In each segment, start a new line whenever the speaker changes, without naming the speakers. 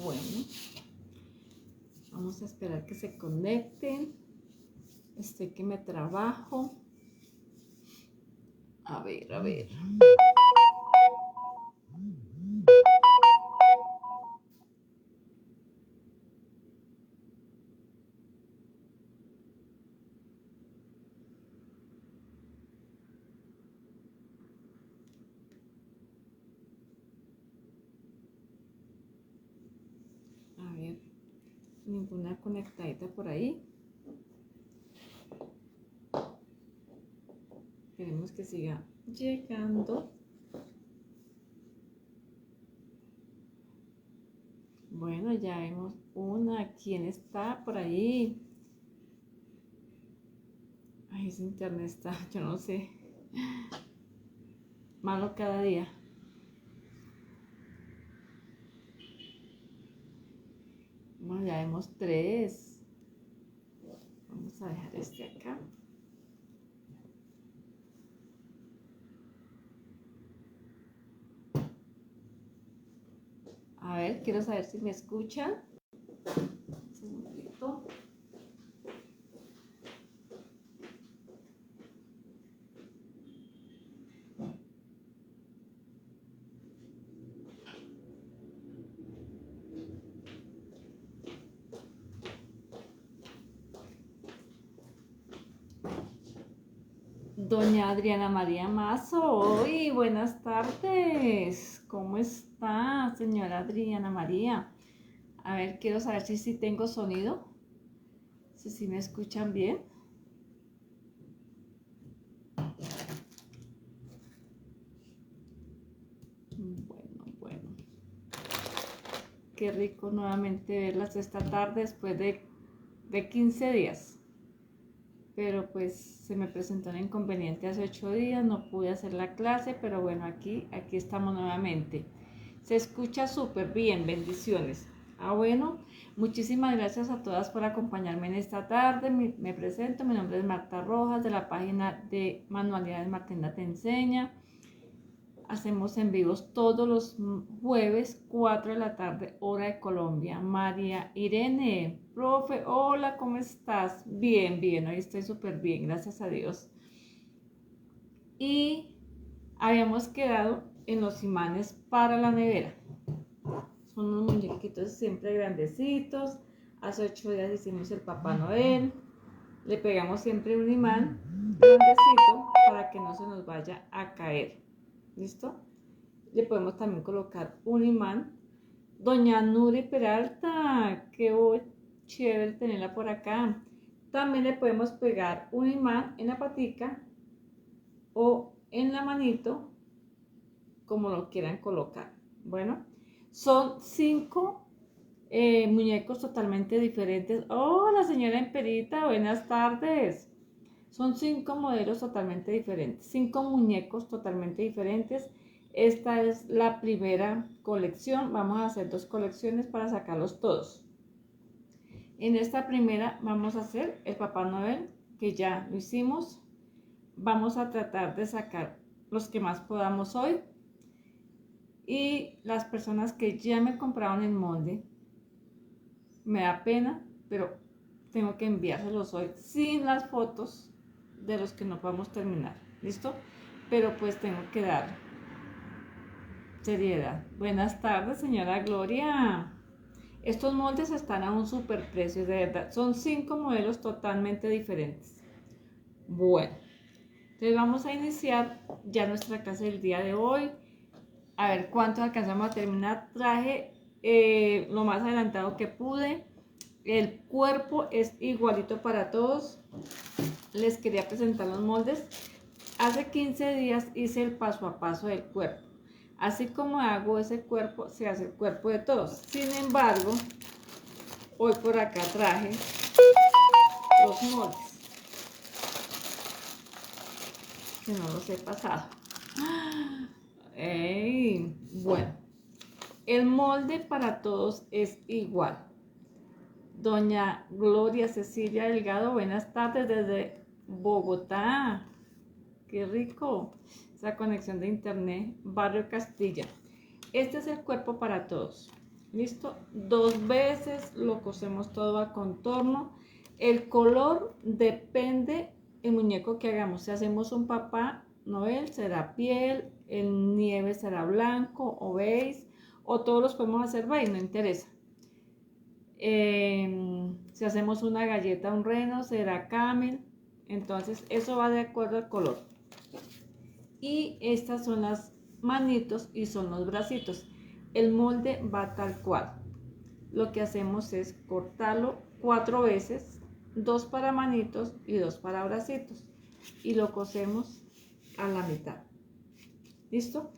Bueno, vamos a esperar que se conecten. Que me trabajo. A ver, a ver. A ver, ninguna conectadita por ahí. Queremos que siga llegando. Bueno, ya vemos una. ¿Quién está por ahí? Ay, ese internet está, yo no sé. Malo cada día. Bueno, ya vemos 3. Vamos a dejar este acá. A ver, quiero saber si me escuchan. Un segundito. Doña Adriana María Mazo, uy, buenas tardes. ¿Cómo está, señora Adriana María? A ver, quiero saber si tengo sonido. Si me escuchan bien. Bueno. Qué rico nuevamente verlas esta tarde después de 15 días. Pero pues se me presentó un inconveniente hace 8 días, no pude hacer la clase, pero bueno, aquí estamos nuevamente. Se escucha súper bien, bendiciones. Bueno, muchísimas gracias a todas por acompañarme en esta tarde. Me presento, mi nombre es Marta Rojas, de la página de Manualidades Martina Te Enseña. Hacemos en vivos todos los jueves, 4 de la tarde, hora de Colombia. María Irene, profe, hola, ¿cómo estás? Bien, hoy estoy súper bien, gracias a Dios. Y habíamos quedado en los imanes para la nevera. Son unos muñequitos siempre grandecitos. Hace 8 días hicimos el Papá Noel. Le pegamos siempre un imán grandecito para que no se nos vaya a caer. ¿Listo? Le podemos también colocar un imán. Doña Nuri Peralta, qué chévere tenerla por acá. También le podemos pegar un imán en la patica o en la manito, como lo quieran colocar. Bueno, son 5 muñecos totalmente diferentes. Hola, señora Emperita, buenas tardes. Son 5 modelos totalmente diferentes, 5 muñecos totalmente diferentes. Esta es la primera colección. Vamos a hacer 2 colecciones para sacarlos todos. En esta primera vamos a hacer el Papá Noel, que ya lo hicimos. Vamos a tratar de sacar los que más podamos hoy. Y las personas que ya me compraron el molde, me da pena, pero tengo que enviárselos hoy sin las fotos de los que no podemos terminar. ¿Listo? Pero pues tengo que dar seriedad. Buenas tardes, señora Gloria. Estos moldes están a un super precio, de verdad. Son 5 modelos totalmente diferentes. Bueno, entonces vamos a iniciar ya nuestra clase del día de hoy. A ver cuánto alcanzamos a terminar. Traje lo más adelantado que pude. El cuerpo es igualito para todos. Les quería presentar los moldes. Hace 15 días hice el paso a paso del cuerpo. Así como hago ese cuerpo, se hace el cuerpo de todos. Sin embargo, hoy por acá traje los moldes, que no los he pasado. Bueno, el molde para todos es igual. Doña Gloria Cecilia Delgado, buenas tardes desde Bogotá. Qué rico esa conexión de internet. Barrio Castilla. Este es el cuerpo para todos. ¿Listo? 2 veces lo cosemos todo a contorno. El color depende el muñeco que hagamos. Si hacemos un Papá Noel será piel, el nieve será blanco o beige, o todos los podemos hacer beige, no interesa. Si hacemos una galleta, un reno, será camel. Entonces eso va de acuerdo al color. Y estas son las manitos y son los bracitos. El molde va tal cual. Lo que hacemos es cortarlo 4 veces, 2 para manitos y 2 para bracitos, y lo cosemos a la mitad. ¿Listo?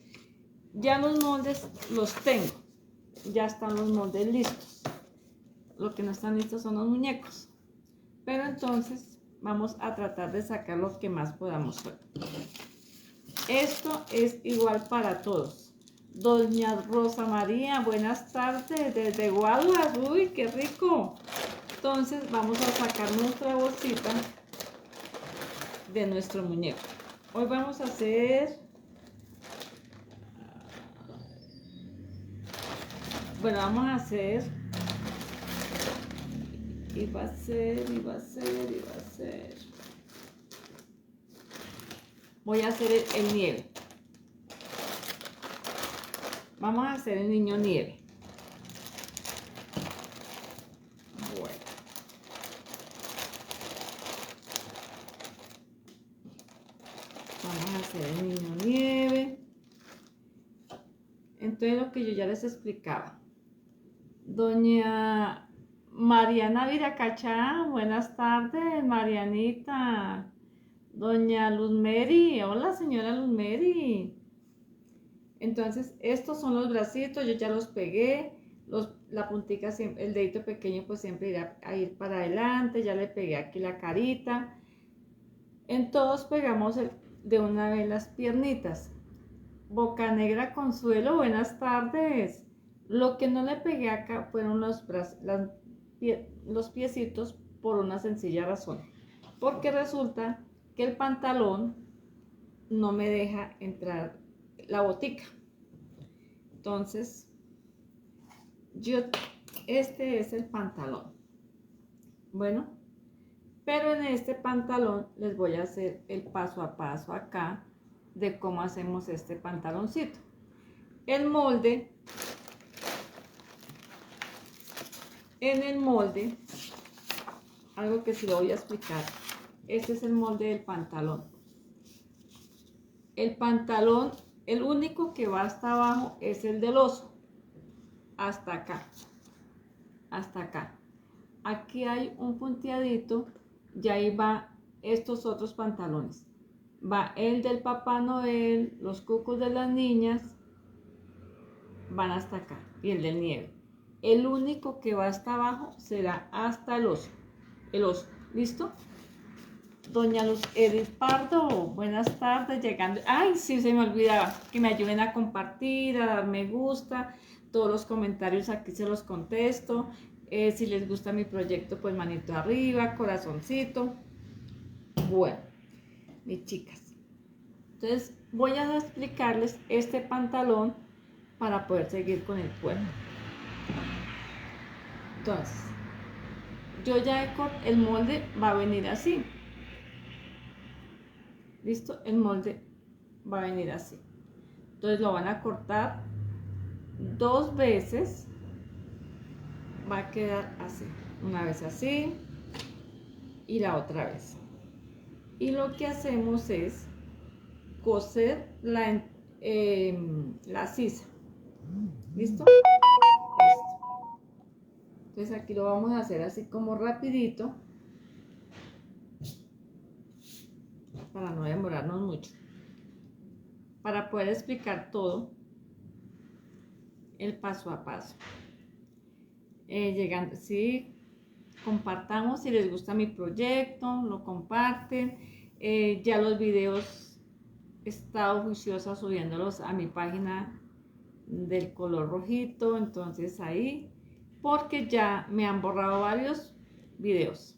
Ya los moldes los tengo, ya están los moldes listos. Lo que no están listos son los muñecos, pero entonces vamos a tratar de sacar lo que más podamos. Esto es igual para todos. Doña Rosa María, buenas tardes desde Guaduas. Uy, qué rico. Entonces vamos a sacar nuestra bolsita de nuestro muñeco. Hoy vamos a hacer, bueno, vamos a hacer, y va a ser. Voy a hacer el nieve. Vamos a hacer el niño nieve. Bueno. Vamos a hacer el niño nieve. Entonces lo que yo ya les explicaba. Doña Mariana Viracachá, buenas tardes, Marianita. Doña Luzmeri, hola señora Luzmeri. Entonces estos son los bracitos, yo ya los pegué, la puntica, el dedito pequeño pues siempre irá a ir para adelante, ya le pegué aquí la carita. En todos pegamos de una vez las piernitas. Bocanegra Consuelo, buenas tardes. Lo que no le pegué acá fueron los piecitos por una sencilla razón, porque resulta que el pantalón no me deja entrar la botica. Entonces este es el pantalón. Bueno, pero en este pantalón les voy a hacer el paso a paso acá de cómo hacemos este pantaloncito. El molde, en el molde, algo que sí lo voy a explicar. Este es el molde del pantalón. El pantalón, el único que va hasta abajo es el del oso. Hasta acá. Hasta acá. Aquí hay un punteadito y ahí va estos otros pantalones. Va el del Papá Noel, los cucos de las niñas, van hasta acá. Y el del nieve. El único que va hasta abajo será hasta el oso. El oso. ¿Listo? Doña Luz Edith Pardo, buenas tardes, llegando. Ay, sí, se me olvidaba que me ayuden a compartir, a dar me gusta. Todos los comentarios aquí se los contesto. Si les gusta mi proyecto, pues manito arriba, corazoncito. Bueno, mis chicas. Entonces, voy a explicarles este pantalón para poder seguir con el cuerpo. Entonces, yo ya el molde va a venir así. ¿Listo? El molde va a venir así. Entonces lo van a cortar 2 veces. Va a quedar así. Una vez así y la otra vez. Y lo que hacemos es coser la sisa. ¿Listo? Entonces aquí lo vamos a hacer así como rapidito, para no demorarnos mucho, para poder explicar todo el paso a paso. Llegando, sí, compartamos si les gusta mi proyecto, lo comparten. Ya los videos he estado juiciosa subiéndolos a mi página del color rojito, entonces ahí, porque ya me han borrado varios videos.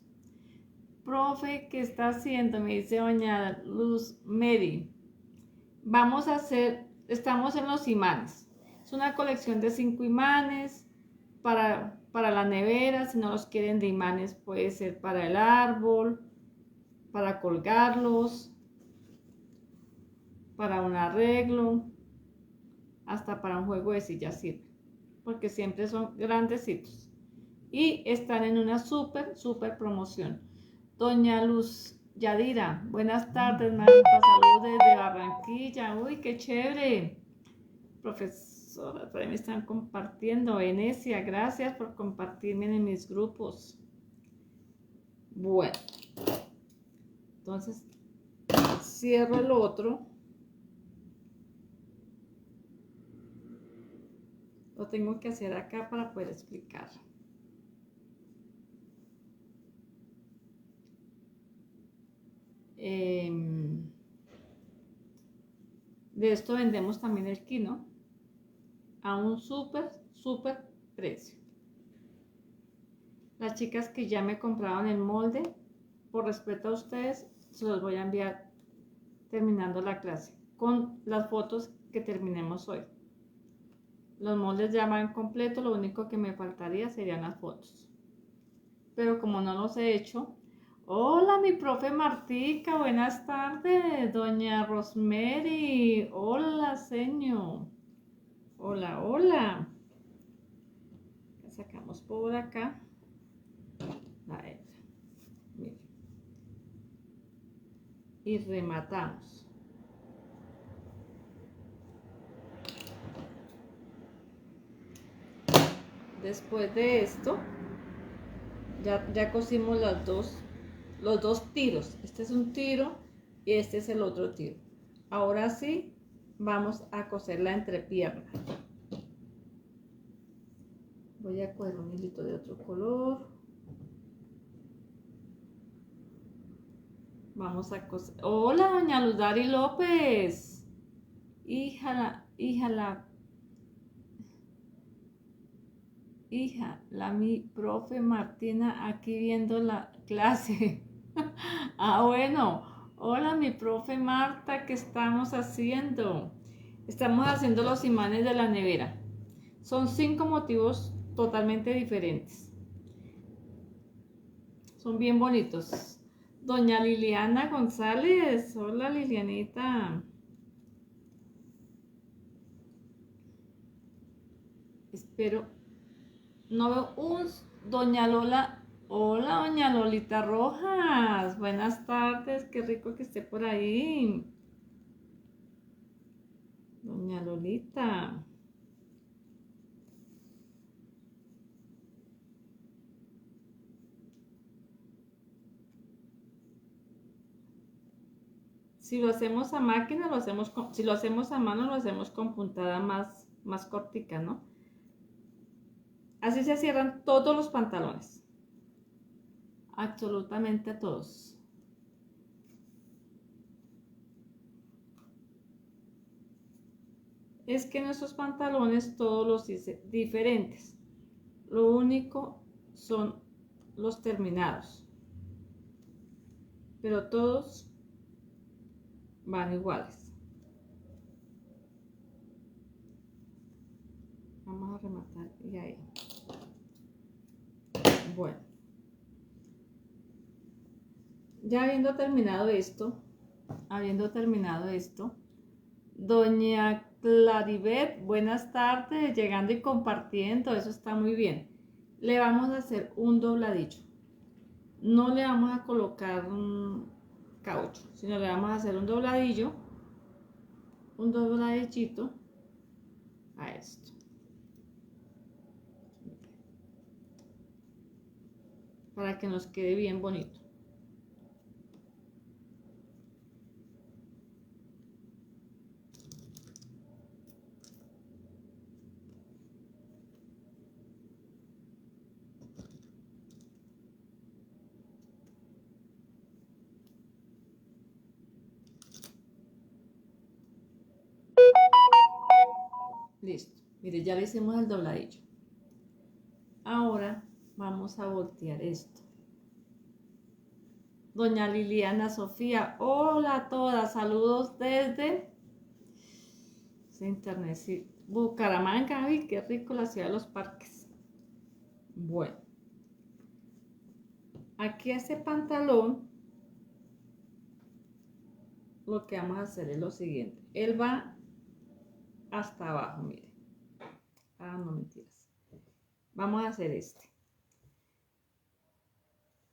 Profe, ¿qué está haciendo? Me dice doña Luz Mary. Vamos a hacer, estamos en los imanes. Es una colección de 5 imanes. para la nevera. Si no los quieren de imanes, puede ser para el árbol, para colgarlos, para un arreglo, hasta para un juego de silla sirve, porque siempre son grandecitos y están en una súper promoción. Doña Luz Yadira, buenas tardes, Marta, saludos desde Barranquilla. Uy, qué chévere. Profesora, por ahí me están compartiendo. Venecia, gracias por compartirme en mis grupos. Bueno, entonces cierro el otro. Lo tengo que hacer acá para poder explicar. De esto vendemos también el kino a un súper precio. Las chicas que ya me compraron el molde, por respeto a ustedes, se los voy a enviar terminando la clase con las fotos que terminemos hoy. Los moldes ya van completos, lo único que me faltaría serían las fotos. Pero como no los he hecho... Hola, mi profe Martica, buenas tardes. Doña Rosemary, hola, señor. Hola, hola. Sacamos por acá la hebra. Miren. Y rematamos. Después de esto, ya cosimos los dos tiros. Este es un tiro y este es el otro tiro. Ahora sí, vamos a coser la entrepierna. Voy a coger un hilito de otro color. Vamos a coser. Hola, doña Luzari López. Hija, mi profe Martina aquí viendo la clase. Bueno. Hola, mi profe Marta, ¿qué estamos haciendo? Estamos haciendo los imanes de la nevera. Son 5 motivos totalmente diferentes. Son bien bonitos. Doña Liliana González. Hola, Lilianita. Espero. No veo un... Doña Lola. Hola, doña Lolita Rojas. Buenas tardes. Qué rico que esté por ahí. Doña Lolita. Si lo hacemos a máquina, lo hacemos con, si lo hacemos a mano, lo hacemos con puntada más cortica, ¿no? Así se cierran todos los pantalones. Absolutamente todos. Es que nuestros pantalones todos los hice diferentes. Lo único son los terminados. Pero todos van iguales. Vamos a rematar y ahí. Bueno. Ya habiendo terminado esto, doña Claribet, buenas tardes, llegando y compartiendo, eso está muy bien. Le vamos a hacer un dobladillo. No le vamos a colocar un caucho, sino le vamos a hacer un dobladillo, un dobladillito a esto. Para que nos quede bien bonito. Listo. Mire, ya le hicimos el dobladillo. Ahora vamos a voltear esto. Doña Liliana Sofía, hola a todas, saludos desde internet, sí. Bucaramanga. Ay, qué rico la ciudad de los parques. Bueno, aquí a este pantalón lo que vamos a hacer es lo siguiente. Él va hasta abajo, mire. Ah, no, mentiras. Vamos a hacer este.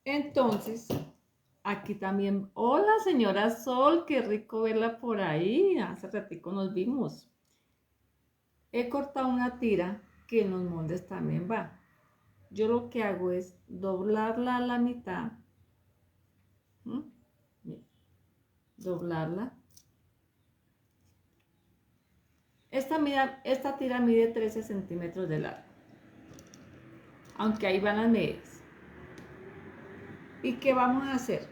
Entonces, aquí también. Hola, señora Sol, qué rico verla por ahí. Hace ratico nos vimos. He cortado una tira que en los moldes también va. Yo lo que hago es doblarla a la mitad. Doblarla. Esta tira mide 13 centímetros de largo. Aunque ahí van las medidas. ¿Y qué vamos a hacer?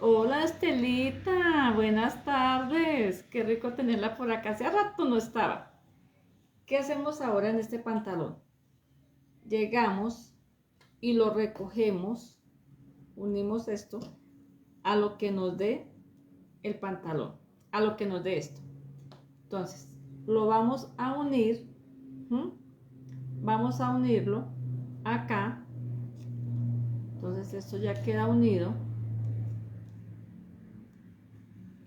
Hola Estelita, buenas tardes. Qué rico tenerla por acá. Hace rato no estaba. ¿Qué hacemos ahora en este pantalón? Llegamos y lo recogemos, unimos esto a lo que nos dé el pantalón, a lo que nos dé esto. Entonces, lo vamos a unir, vamos a unirlo acá. Entonces, esto ya queda unido.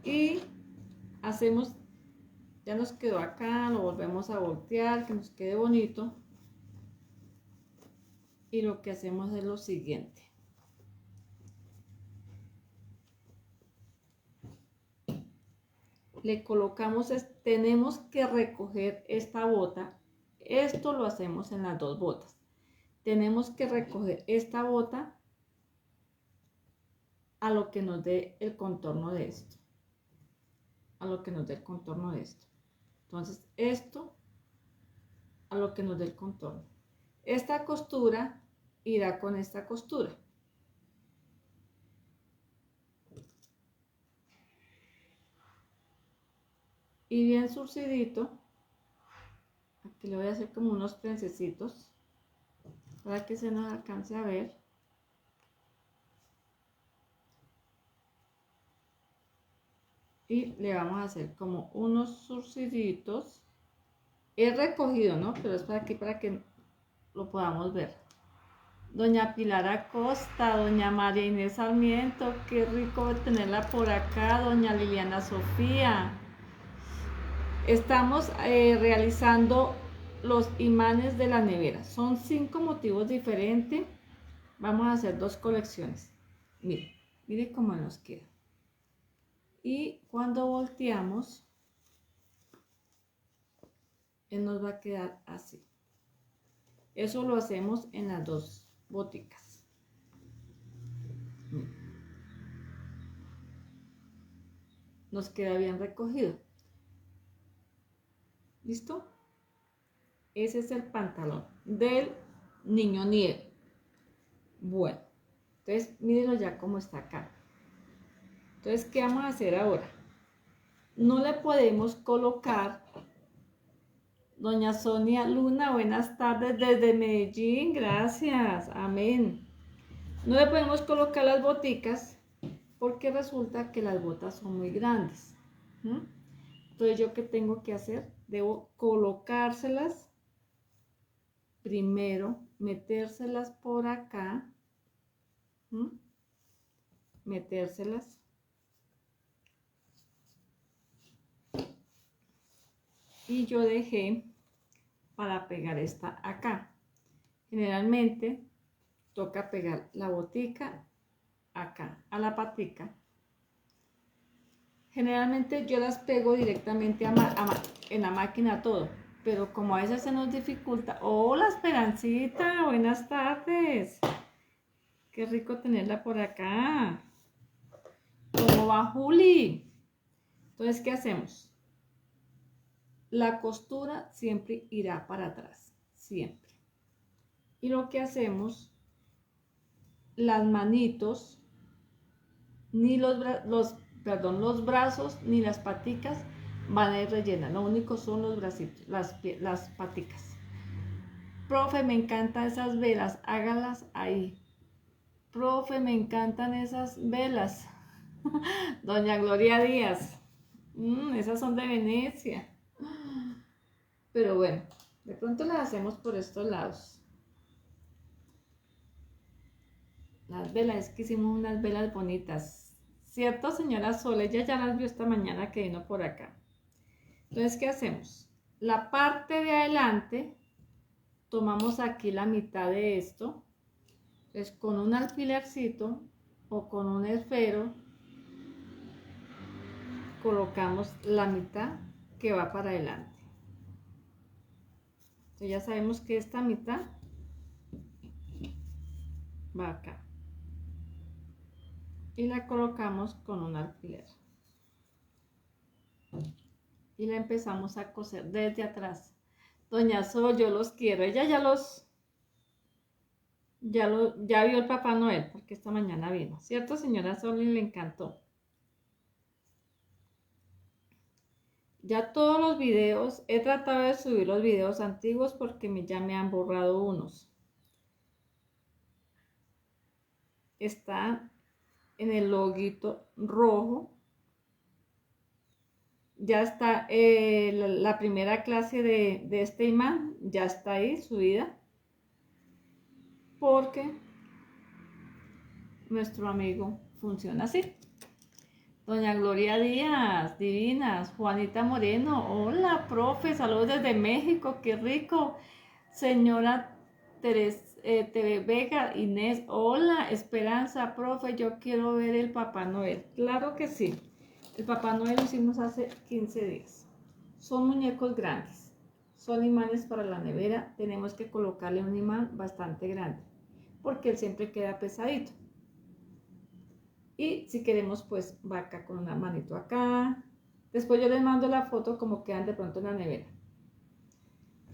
Y hacemos, ya nos quedó acá, lo volvemos a voltear, que nos quede bonito. Y lo que hacemos es lo siguiente. Le colocamos, tenemos que recoger esta bota. Esto lo hacemos en las dos botas. Tenemos que recoger esta bota a lo que nos dé el contorno de esto. A lo que nos dé el contorno de esto. Entonces, esto a lo que nos dé el contorno. Esta costura irá con esta costura. Y bien surcidito, aquí le voy a hacer como unos trencecitos para que se nos alcance a ver. Y le vamos a hacer como unos surciditos. He recogido, ¿no? Pero es para aquí, para que lo podamos ver. Doña Pilar Acosta, doña María Inés Sarmiento, qué rico tenerla por acá, doña Liliana Sofía. Estamos realizando los imanes de la nevera. Son 5 motivos diferentes. Vamos a hacer 2 colecciones. Mire, mire cómo nos queda. Y cuando volteamos, él nos va a quedar así. Eso lo hacemos en las 2 boticas. Nos queda bien recogido. ¿Listo? Ese es el pantalón del niño nieve. Bueno, entonces mírenlo ya cómo está acá. Entonces, ¿qué vamos a hacer ahora? No le podemos colocar, doña Sonia Luna, buenas tardes desde Medellín, gracias, amén. No le podemos colocar las boticas porque resulta que las botas son muy grandes. Entonces, ¿yo qué tengo que hacer? Debo colocárselas primero, metérselas por acá, metérselas. Y yo dejé para pegar esta acá. Generalmente toca pegar la botica acá, a la patica. Generalmente yo las pego directamente en la máquina todo, pero como a veces se nos dificulta. Hola Esperancita, buenas tardes. Qué rico tenerla por acá. ¿Cómo va Juli? Entonces, ¿qué hacemos? La costura siempre irá para atrás, siempre. Y lo que hacemos, las manitos, ni los brazos ni las paticas van a ir rellenas. Lo único son los bracitos, las paticas. Profe, me encantan esas velas, hágalas ahí. Profe, me encantan esas velas. Doña Gloria Díaz, esas son de Venecia. Pero bueno, de pronto las hacemos por estos lados. Las velas, es que hicimos unas velas bonitas. ¿Cierto, señora Sol? Ella ya las vio esta mañana que vino por acá. Entonces, ¿qué hacemos? La parte de adelante, tomamos aquí la mitad de esto. Entonces, con un alfilercito o con un esfero, colocamos la mitad que va para adelante. Entonces, ya sabemos que esta mitad va acá. Y la colocamos con un alfiler. Y la empezamos a coser desde atrás. Doña Sol, yo los quiero. Ella ya vio el Papá Noel, porque esta mañana vino. ¿Cierto, señora Sol? Y le encantó. Ya todos los videos, he tratado de subir los videos antiguos porque ya me han borrado unos. Está en el loguito rojo. Ya está la primera clase de este imán, ya está ahí subida. Porque nuestro amigo funciona así. Doña Gloria Díaz, divinas. Juanita Moreno, hola, profe, saludos desde México, qué rico. Señora Tere Vega, Inés, hola, Esperanza, profe, yo quiero ver el Papá Noel. Claro que sí, el Papá Noel lo hicimos hace 15 días. Son muñecos grandes, son imanes para la nevera, tenemos que colocarle un imán bastante grande, porque él siempre queda pesadito. Y si queremos, pues va acá con una manito acá. Después yo les mando la foto como quedan de pronto en la nevera.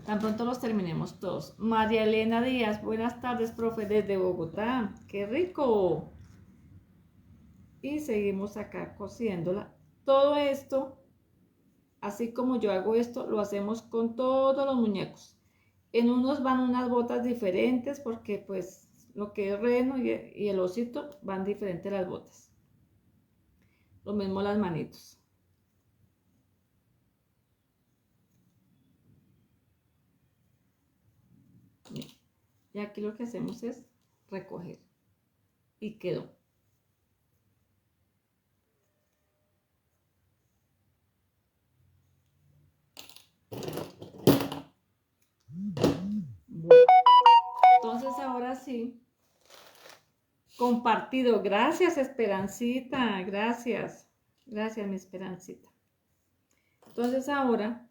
Tan pronto los terminemos todos. María Elena Díaz, buenas tardes, profe, desde Bogotá. ¡Qué rico! Y seguimos acá cosiéndola. Todo esto, así como yo hago esto, lo hacemos con todos los muñecos. En unos van unas botas diferentes porque pues lo que es Reno y el osito van diferentes las botas. Lo mismo las manitos. Y aquí lo que hacemos es recoger. Y quedó. Bueno, entonces ahora sí. Compartido. Gracias, Esperancita. Gracias. Gracias, mi Esperancita. Entonces ahora,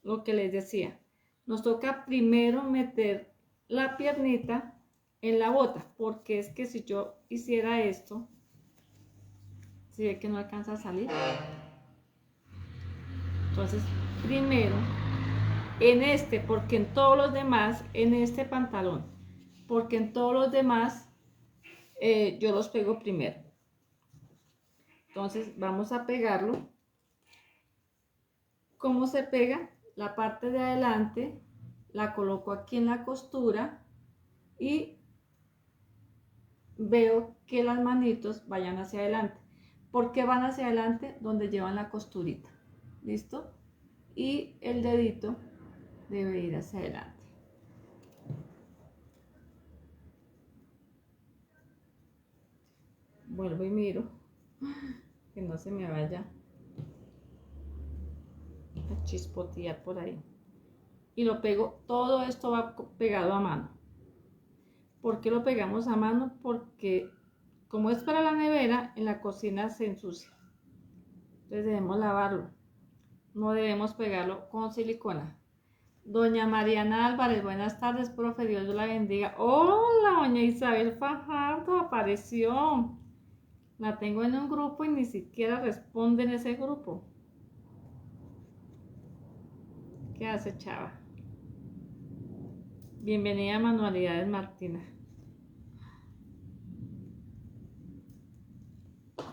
lo que les decía, nos toca primero meter la piernita en la bota, porque es que si yo hiciera esto, si ve que no alcanza a salir, entonces primero en este, porque en todos los demás, en este pantalón, porque en todos los demás yo los pego primero. Entonces vamos a pegarlo. ¿Cómo se pega? La parte de adelante la coloco aquí en la costura y veo que las manitos vayan hacia adelante. ¿Por qué van hacia adelante? Donde llevan la costurita. ¿Listo? Y el dedito debe ir hacia adelante. Vuelvo y miro que no se me vaya a chispotear por ahí. Y lo pego, todo esto va pegado a mano. ¿Por qué lo pegamos a mano? Porque como es para la nevera, en la cocina se ensucia. Entonces debemos lavarlo. No debemos pegarlo con silicona. Doña Mariana Álvarez, buenas tardes, profe, Dios la bendiga. Hola, doña Isabel Fajardo, apareció. La tengo en un grupo y ni siquiera responde en ese grupo. ¿Qué hace, chava? Bienvenida a Manualidades Martina.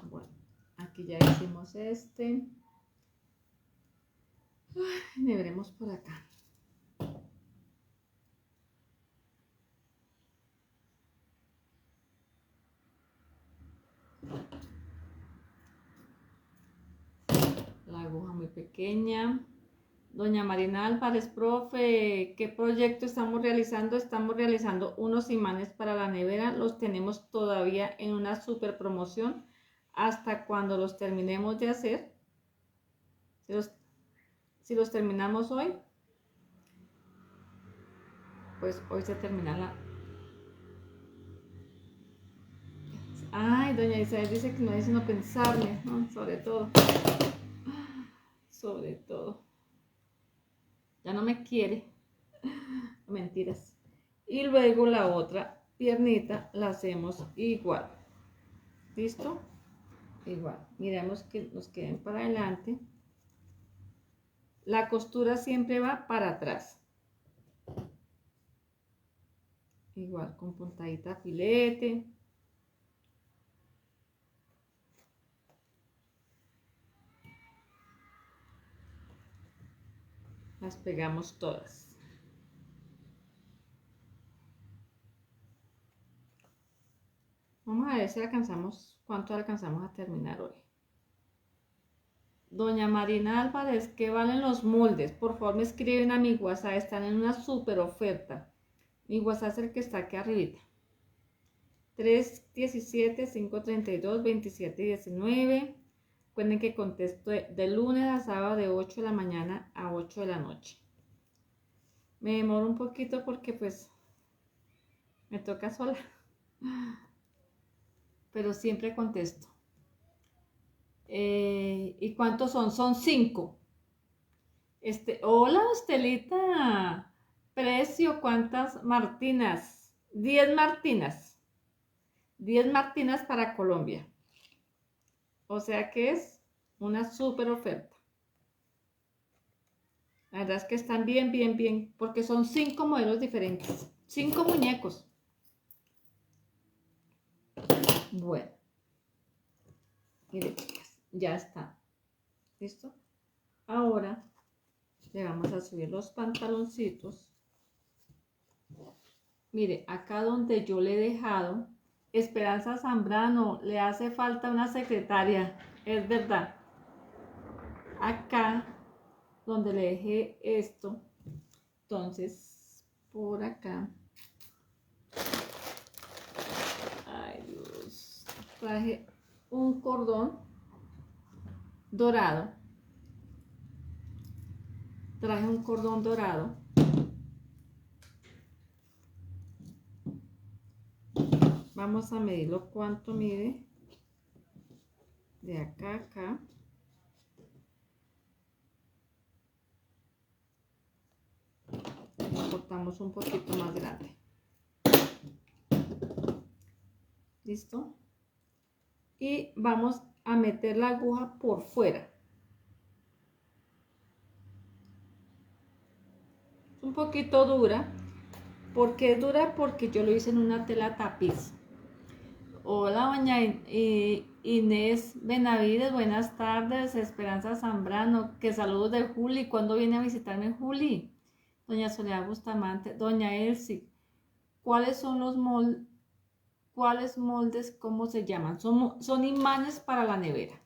Bueno, aquí ya hicimos este. Le veremos por acá. La aguja muy pequeña. Doña Marina Álvarez, profe, ¿qué proyecto estamos realizando? Estamos realizando unos imanes para la nevera, los tenemos todavía en una super promoción hasta cuando los terminemos de hacer. Si los terminamos hoy, pues hoy se termina la... Ay, doña Isabel dice que no es sino pensarle, ¿no? Sobre todo. Sobre todo. Ya no me quiere. Mentiras. Y luego la otra piernita la hacemos igual. ¿Listo? Igual. Miremos que nos queden para adelante. La costura siempre va para atrás. Igual con puntadita filete. Las pegamos todas. Vamos a ver si alcanzamos, cuánto alcanzamos a terminar hoy. Doña Marina Álvarez, ¿qué valen los moldes? Por favor me escriben a mi WhatsApp, están en una super oferta. Mi WhatsApp es el que está aquí arribita. 317-532-2719. Recuerden que contesto de lunes a sábado de 8 de la mañana a 8 de la noche. Me demoro un poquito porque pues me toca sola. Pero siempre contesto. ¿Y cuántos son? Son 5. Hola, Estelita. Precio, ¿cuántas Martinas? 10 Martinas. 10 Martinas para Colombia. O sea que es una súper oferta. La verdad es que están bien, bien, bien. Porque son 5 modelos diferentes. 5 muñecos. Bueno. Miren, chicas, ya está. ¿Listo? Ahora le vamos a subir los pantaloncitos. Mire, acá donde yo le he dejado, Esperanza Zambrano, le hace falta una secretaria, es verdad. Acá donde le dejé esto, entonces por acá, ay Dios, traje un cordón dorado. Traje un cordón dorado. Vamos a medirlo cuánto mide de acá a acá. Lo cortamos un poquito más grande. ¿Listo? Y vamos a meter la aguja por fuera. Es un poquito dura. ¿Por qué es dura? Porque yo lo hice en una tela tapiz. Hola, doña Inés Benavides, buenas tardes. Esperanza Zambrano, que saludos de Juli. ¿Cuándo viene a visitarme Juli? Doña Soledad Bustamante, doña Elsie, ¿cuáles son los moldes? ¿Cuáles moldes? ¿Cómo se llaman? Son imanes para la nevera.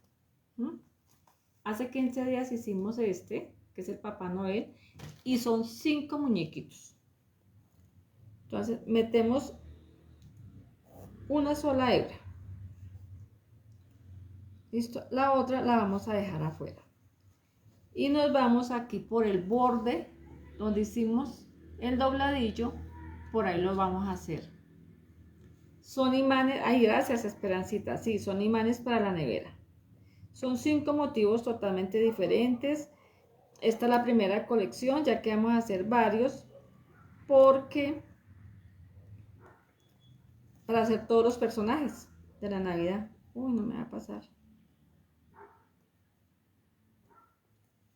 Hace 15 días hicimos que es el Papá Noel, y son 5 muñequitos. Entonces metemos una sola hebra. Listo, la otra la vamos a dejar afuera. Y nos vamos aquí por el borde donde hicimos el dobladillo, por ahí lo vamos a hacer. Son imanes, ay gracias Esperancita, sí, son imanes para la nevera. Son 5 motivos totalmente diferentes. Esta es la primera colección, ya que vamos a hacer varios, porque para hacer todos los personajes de la Navidad. Uy, no me va a pasar.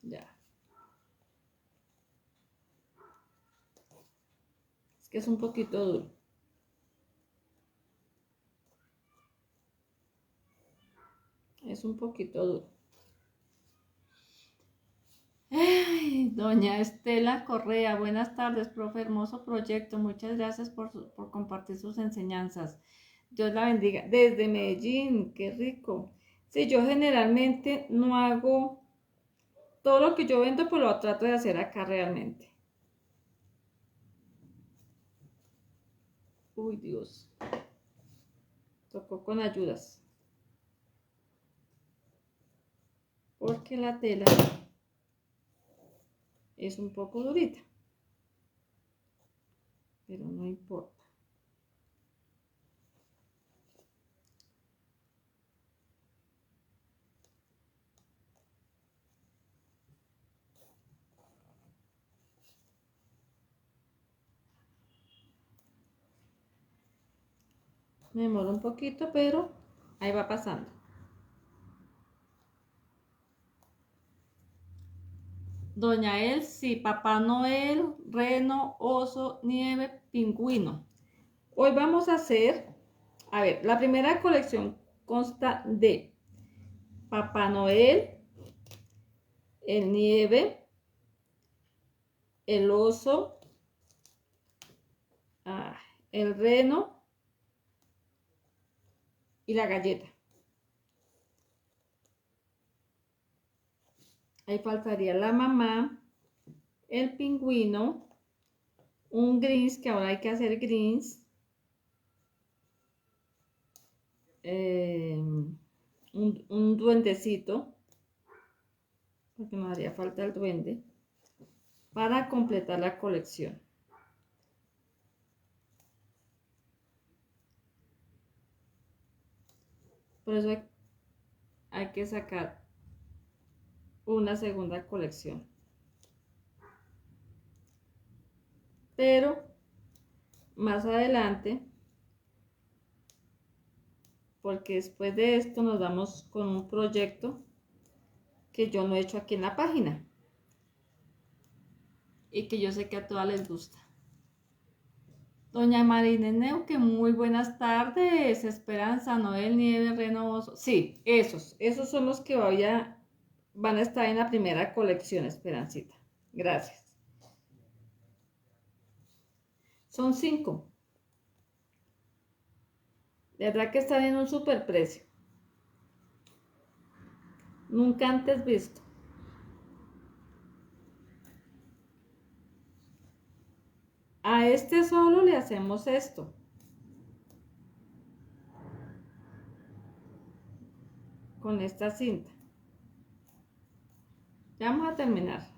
Ya. Es que es un poquito duro. Es un poquito duro. Ay, doña Estela Correa, buenas tardes, profe, hermoso proyecto. Muchas gracias por compartir sus enseñanzas. Dios la bendiga. Desde Medellín, qué rico. Sí, yo generalmente no hago todo lo que yo vendo, pues lo trato de hacer acá realmente. Uy, Dios. Tocó con ayudas. Porque la tela es un poco durita. Pero no importa. Me demoro un poquito, pero ahí va pasando. Doña Elsie, Papá Noel, reno, oso, nieve, pingüino. Hoy vamos a hacer, a ver, la primera colección consta de Papá Noel, el nieve, el oso, el reno y la galleta. Ahí faltaría la mamá, el pingüino, un Grinch, que ahora hay que hacer Grinch, un duendecito, porque nos haría falta el duende, para completar la colección. Por eso hay que sacar una segunda colección. Pero más adelante, porque después de esto nos vamos con un proyecto que yo no he hecho aquí en la página y que yo sé que a todas les gusta. Doña Marineneu, que muy buenas tardes. Esperanza, Noel, Nieve, Renovoso. Sí, esos son los que van a estar en la primera colección, Esperancita. Gracias. Son 5. De verdad que están en un super precio. Nunca antes visto. A este solo le hacemos esto. Con esta cinta. Ya vamos a terminar.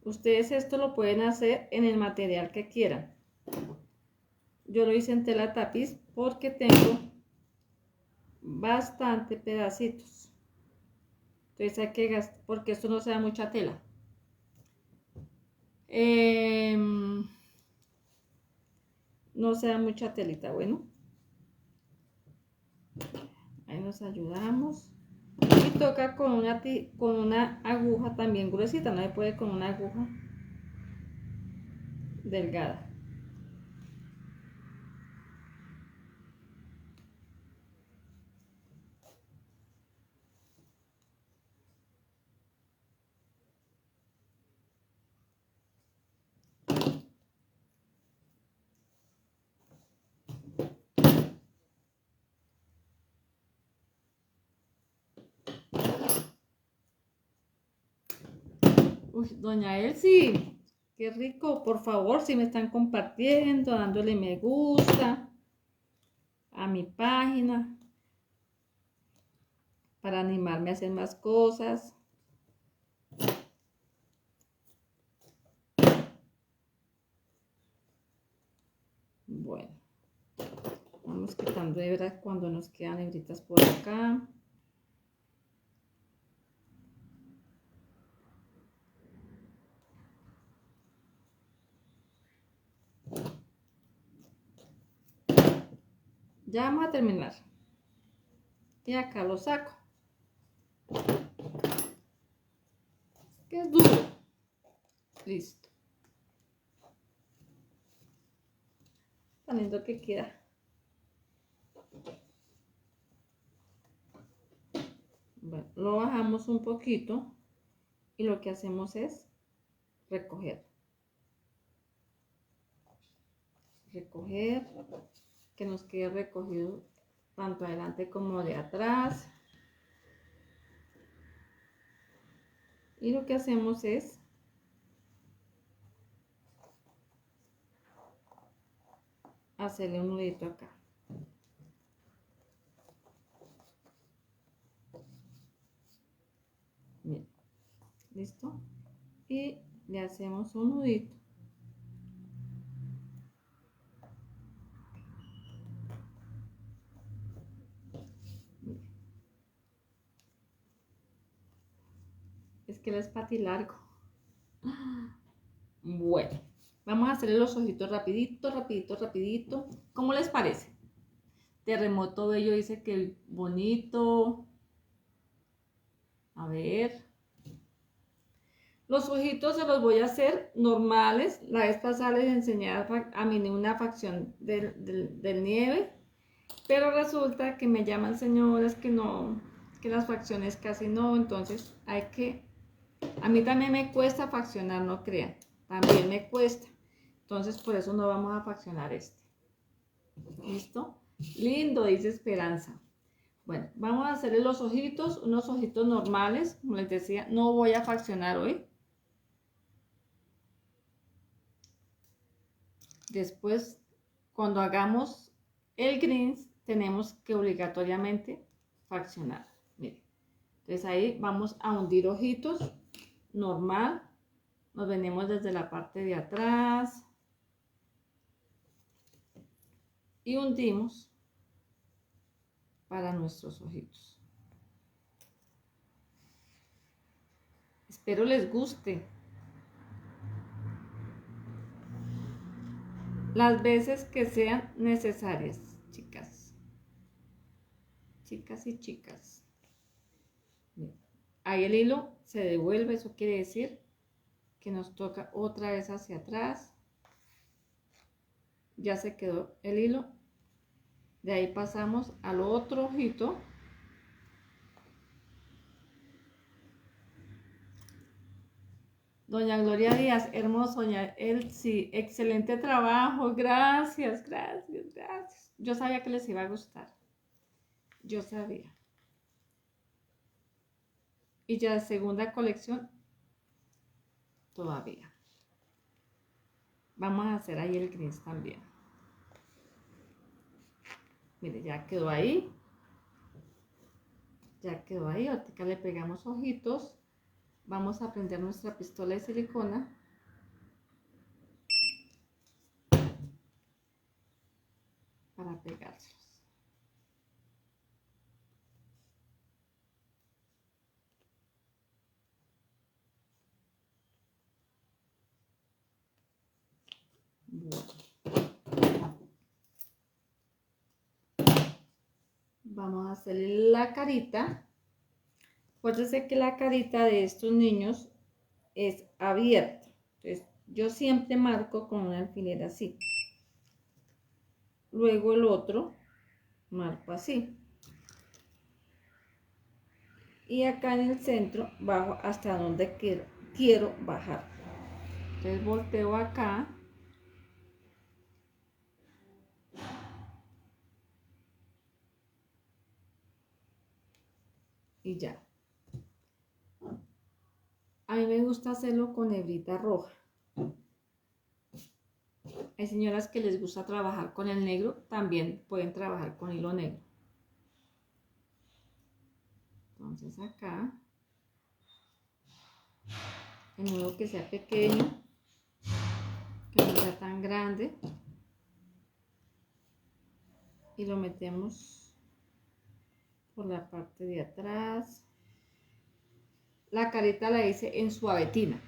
Ustedes esto lo pueden hacer en el material que quieran. Yo lo hice en tela tapiz porque tengo bastante pedacitos. Entonces hay que gastar, porque esto no se da mucha tela. No se da mucha telita, bueno. Ahí nos ayudamos. Y toca con una aguja también gruesita, no se puede con una aguja delgada. Uy, doña Elsie, qué rico. Por favor, si me están compartiendo, dándole me gusta a mi página para animarme a hacer más cosas. Bueno, vamos quitando hebras cuando nos quedan hebritas por acá. Ya vamos a terminar. Y acá lo saco. Que es duro. Listo. Tan lindo que queda. Bueno, lo bajamos un poquito y lo que hacemos es recoger. Recoger, que nos quede recogido tanto adelante como de atrás. Y lo que hacemos es hacerle un nudito acá. Bien, listo. Y le hacemos un nudito. Bien. Es que él es patilargo. Bueno, vamos a hacerle los ojitos rapidito, rapidito, rapidito. ¿Cómo les parece? Terremoto Bello dice que bonito. A ver. Los ojitos se los voy a hacer normales. La vez pasada les enseñé a mí una facción del nieve. Pero resulta que me llaman señoras que no, que las facciones casi no. Entonces hay que... A mí también me cuesta faccionar, no crean. También me cuesta. Entonces por eso no vamos a faccionar este. ¿Listo? Lindo, dice Esperanza. Bueno, vamos a hacerle los ojitos, unos ojitos normales. Como les decía, no voy a faccionar hoy. Después, cuando hagamos el greens, tenemos que obligatoriamente faccionar. Miren. Entonces ahí vamos a hundir ojitos normal. Nos venimos desde la parte de atrás. Y hundimos para nuestros ojitos. Espero les guste. Las veces que sean necesarias, chicas. Chicas y chicas. Bien. Ahí el hilo se devuelve, eso quiere decir que nos toca otra vez hacia atrás. Ya se quedó el hilo. De ahí pasamos al otro ojito. Doña Gloria Díaz, hermoso, doña Elsie, excelente trabajo, gracias, gracias, gracias. Yo sabía que les iba a gustar, yo sabía. Y ya segunda colección, todavía. Vamos a hacer ahí el gris también. Mire, ya quedó ahí. Ya quedó ahí, ahorita le pegamos ojitos. Vamos a prender nuestra pistola de silicona. Para pegárselos. Bueno. Vamos a hacerle la carita. Acuérdense que la carita de estos niños es abierta. Entonces, yo siempre marco con un alfiler así. Luego el otro marco así. Y acá en el centro bajo hasta donde quiero bajar. Entonces volteo acá. Y ya. A mí me gusta hacerlo con hebrita roja. Hay señoras que les gusta trabajar con el negro, también pueden trabajar con hilo negro. Entonces acá, el nudo que sea pequeño, que no sea tan grande, y lo metemos por la parte de atrás. La carita la hice en suavetina.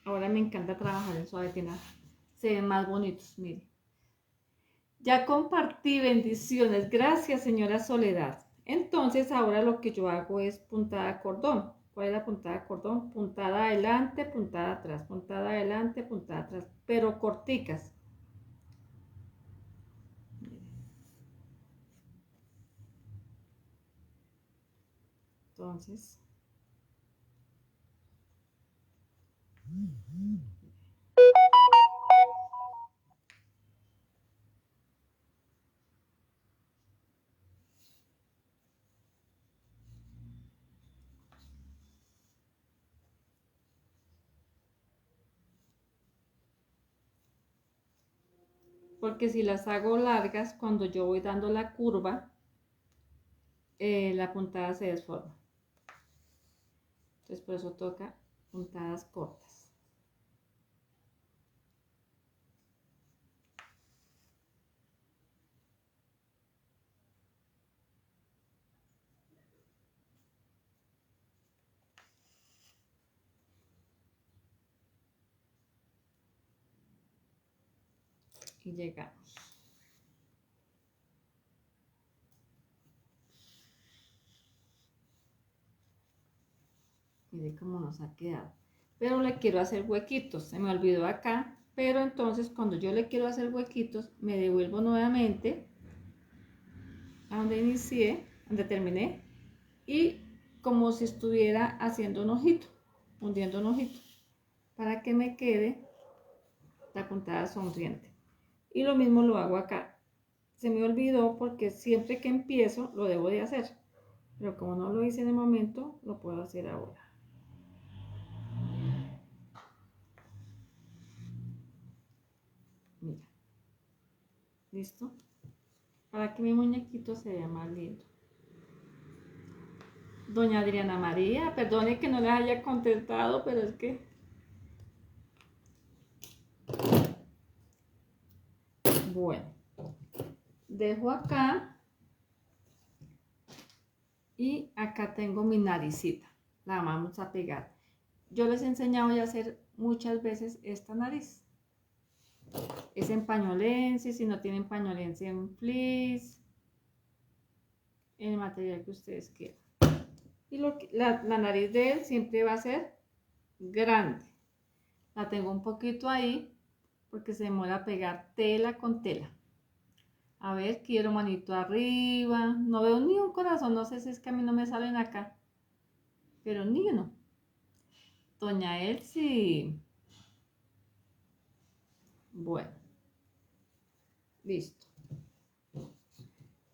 Ahora me encanta trabajar en suavetina, se ven más bonitos, mire. Ya compartí, bendiciones, gracias señora Soledad. Entonces ahora lo que yo hago es puntada de cordón. ¿Cuál es la puntada de cordón? Puntada adelante, puntada atrás, puntada adelante, puntada atrás, pero corticas. Entonces, porque si las hago largas, cuando yo voy dando la curva, la puntada se desforma. Entonces por eso toca puntadas cortas. Y llegamos. Mire cómo nos ha quedado. Pero le quiero hacer huequitos. Se me olvidó acá. Pero entonces cuando yo le quiero hacer huequitos, me devuelvo nuevamente a donde inicié, donde terminé. Y como si estuviera haciendo un ojito, hundiendo un ojito. Para que me quede la puntada sonriente. Y lo mismo lo hago acá. Se me olvidó porque siempre que empiezo lo debo de hacer. Pero como no lo hice en el momento, lo puedo hacer ahora. Mira. ¿Listo? Para que mi muñequito se vea más lindo. Doña Adriana María, perdone que no les haya contestado, pero es que... Bueno. Dejo acá. Y acá tengo mi naricita. La vamos a pegar. Yo les he enseñado ya a hacer muchas veces esta nariz. Es en pañolense, si no tienen pañolense en fleece, en el material que ustedes quieran. Y la nariz de él siempre va a ser grande. La tengo un poquito ahí porque se demora a pegar tela con tela. A ver, quiero manito arriba. No veo ni un corazón, no sé si es que a mí no me salen acá, pero ni uno. Doña Elsie. Bueno, listo.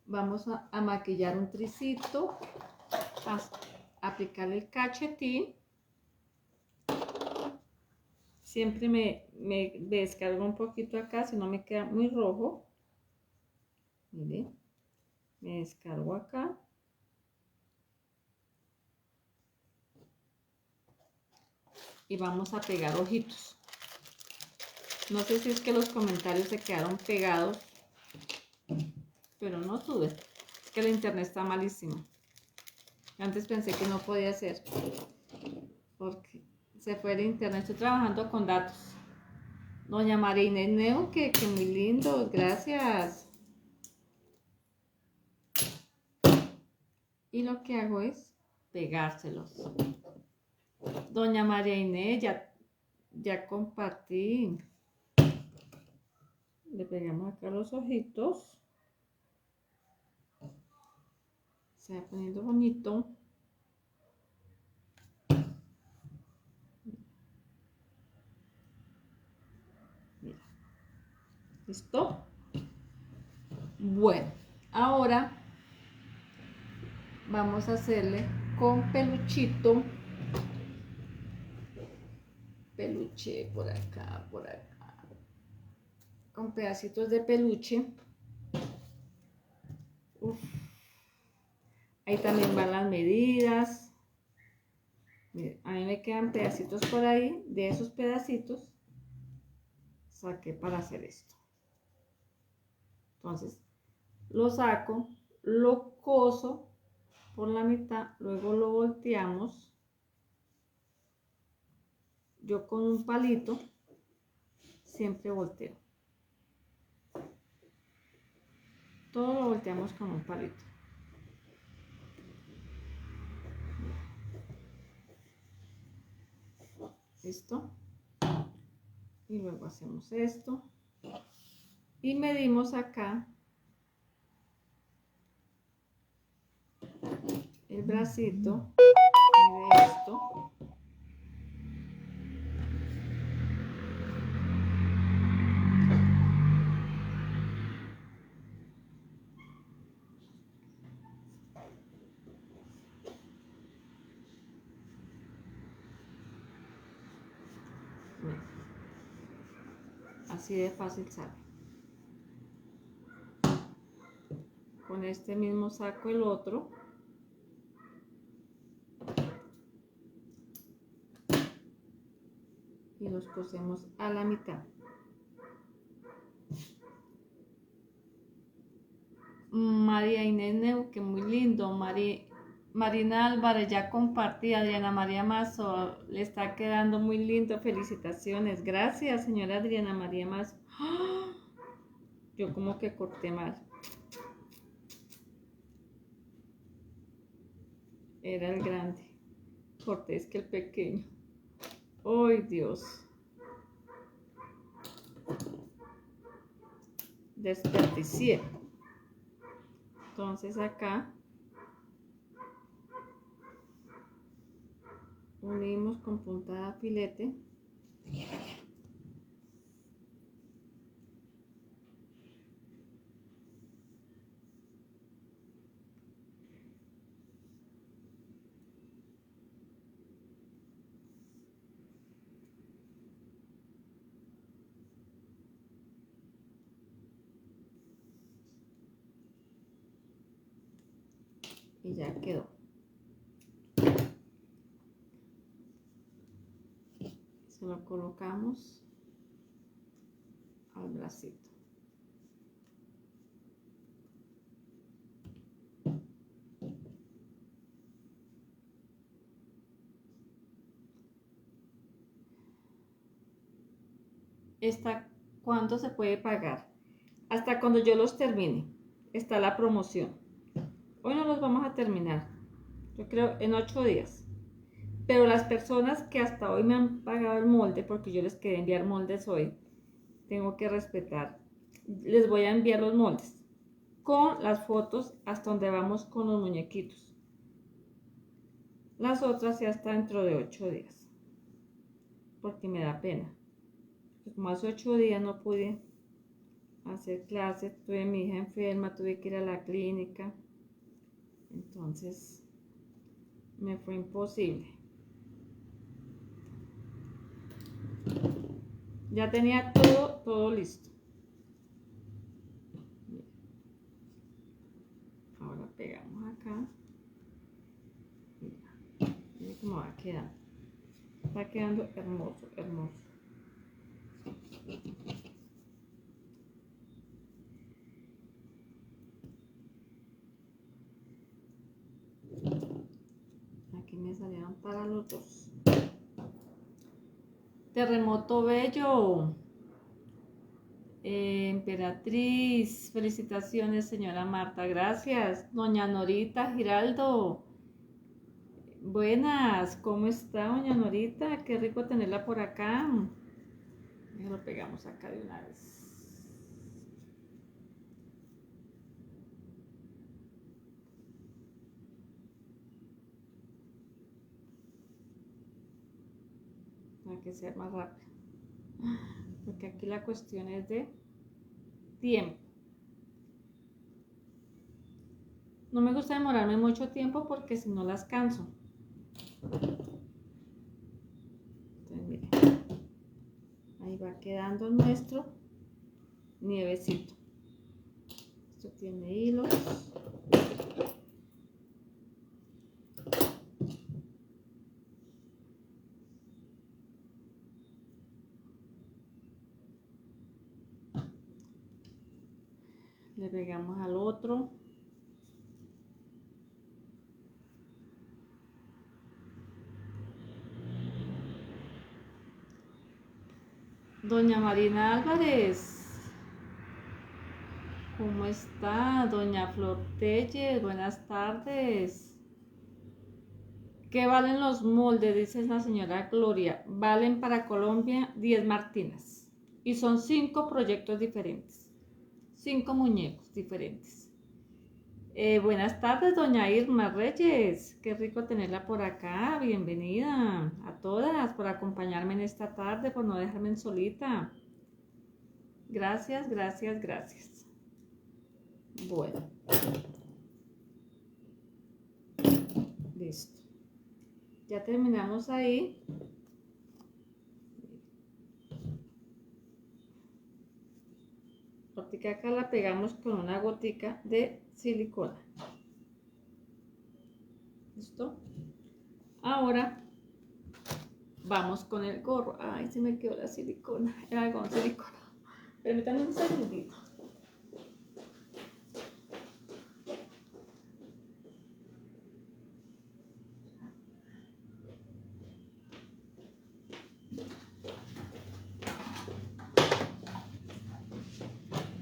Vamos a maquillar un tricito, a aplicar el cachetín. Siempre me descargo un poquito acá, si no me queda muy rojo. Miren, me descargo acá. Y vamos a pegar ojitos. No sé si es que los comentarios se quedaron pegados, pero no tuve. Es que el internet está malísimo. Antes pensé que no podía hacer, porque se fue el internet. Estoy trabajando con datos. Doña Marina Neo, que muy lindo, gracias. Y lo que hago es pegárselos. Doña María Inés, ya compartí. Le pegamos acá los ojitos. Se va poniendo bonito. Mira. ¿Listo? Bueno, ahora vamos a hacerle con peluchito. Peluche por acá, por acá. Con pedacitos de peluche. Uf. Ahí también van las medidas. Miren, a mí me quedan pedacitos por ahí. De esos pedacitos saqué para hacer esto. Entonces lo saco, lo coso por la mitad, luego lo volteamos. Yo con un palito siempre volteo. Todo lo volteamos con un palito. ¿Listo? Y luego hacemos esto. Y medimos acá el bracito. Mide esto. Así de fácil sale. con este mismo saco el otro. Y los cosemos a la mitad. María Inés Neuque, muy lindo. Marina Álvarez, ya compartí. Adriana María Mazo, le está quedando muy lindo. Felicitaciones. Gracias, señora Adriana María Mazo. ¡Ah! Yo como que corté mal. Era el grande. Corté es que el pequeño. ¡Ay, Dios! Desperdicié. Entonces acá unimos con puntada filete. Y ya quedó. Se lo colocamos al bracito. ¿Cuándo se puede pagar? Hasta cuando yo los termine. Está la promoción. Hoy no los vamos a terminar. Yo creo en 8 días. Pero las personas que hasta hoy me han pagado el molde, porque yo les quería enviar moldes hoy, tengo que respetar. Les voy a enviar los moldes con las fotos hasta donde vamos con los muñequitos. Las otras ya hasta dentro de 8 días. Porque me da pena. Como hace 8 días no pude hacer clases, tuve a mi hija enferma, tuve que ir a la clínica. Entonces me fue imposible. Ya tenía todo listo. Ahora pegamos acá. Mira cómo va quedando. Va quedando hermoso, hermoso. Aquí me salieron para los dos. Terremoto bello. Emperatriz, felicitaciones, señora Marta, gracias. Doña Norita Giraldo, buenas, ¿cómo está, doña Norita? Qué rico tenerla por acá. Ya lo pegamos acá de una vez. Para que sea más rápido. Porque aquí la cuestión es de tiempo. No me gusta demorarme mucho tiempo porque si no las canso. Entonces, miren, ahí va quedando nuestro nievecito. Esto tiene hilos. Le pegamos al otro. Doña Marina Álvarez, ¿cómo está? Doña Flor Telles, buenas tardes. ¿Qué valen los moldes? Dice la señora Gloria. Valen para Colombia 10 Martinas. Y son 5 proyectos diferentes. 5 muñecos diferentes. Buenas tardes, doña Irma Reyes. Qué rico tenerla por acá. Bienvenida a todas por acompañarme en esta tarde, por no dejarme en solita. Gracias, gracias, gracias. Bueno. Listo. Ya terminamos ahí. gotica acá la pegamos con una gotica de silicona. ¿Listo? Ahora vamos con el gorro. Ay, se me quedó la silicona, el algodón silicona. Permítanme un segundito.